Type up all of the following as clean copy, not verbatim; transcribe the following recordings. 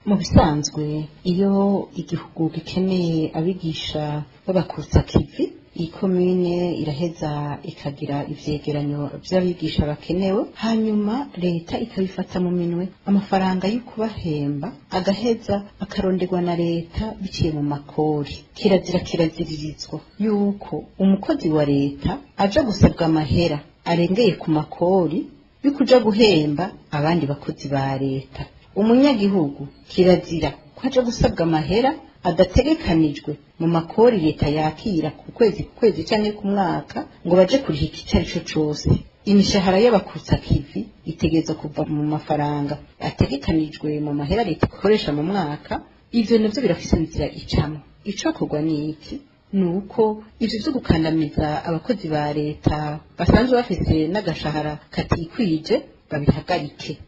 mu bisanzwe iyo igihugu gikeneye abigisha b'abakutsa kivi iyi komine iraheza ikagira ivyegeranyo vy'abigisha bakenewe hanyuma leta ikabifata mu minwe amafaranga yo kubahemba agaheza akaronderwa na leta biciye mu makori kiraziririzwa yuko umukozi wa leta aja gusabwa amahera arengeye ku makori yo kuja guhemba abandi bakozi ba leta umunyagihugu kirazira ko aja gusabwa amahera adategekanijwe mu makori leta yakira ku kwezi canke ku mwaka ngo baje kuriha icarico cose imishahara y'abakutsa kivi itegerezwa kuva mu mafaranga ategekanijwe mu mahera leta ikoresha mu mwaka ivyo navyo birafise inzira icamwo icokorwa n'iki nuko ivyo vyo gukandamiza abakozi ba leta basanzwe bafise n'agashahara katikwije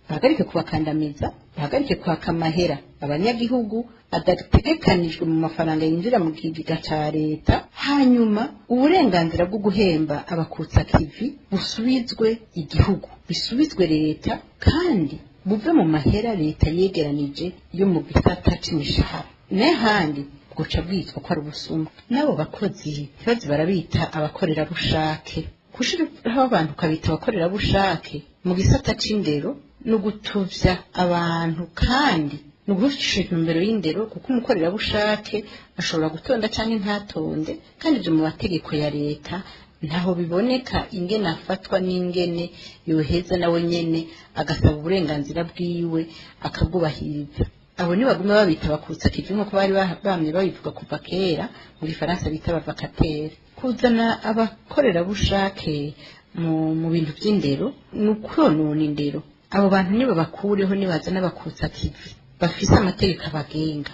bahagarike kubakandamiza bahagarike kwaka amahera abanyagihugu adategekanijwe mu mafaranga yinjira mu kigega ca leta hanyuma uburenganzira bwo guhemba abakutsa kivi busubizwe igihugu bisubizwe leta kandi buve mu mahera leta yegeranije yo mu gisata c'imishahara n'ahandi bwoca bwitwa ko ari ubusuma n'abo bakozi bazi barabita abakorerabushake gushiraho abantu ukabita abakorerabushake mu gisata c'indero no gutuvya abantu kandi nugushira intumbero y'indero kuko umukorerabushake ashobora gutonda canke ntatonde kandi ivyo mu mategeko ya leta ntaho biboneka ingene afatwa n'ingene yoheza nawe nyene agasaba uburenganzira bwiwe akabwubahiriza abo ni baguma babita abakutsa kivi nkuko bari bamye babivuga kuva kera mu gifaransa bita abavakateri kuzana abakorerabushake mu bintu vy'indero nukwonona indero abo bantu nibo bakureho nibaza n'abakutsa kivi bafise amategeko abagenga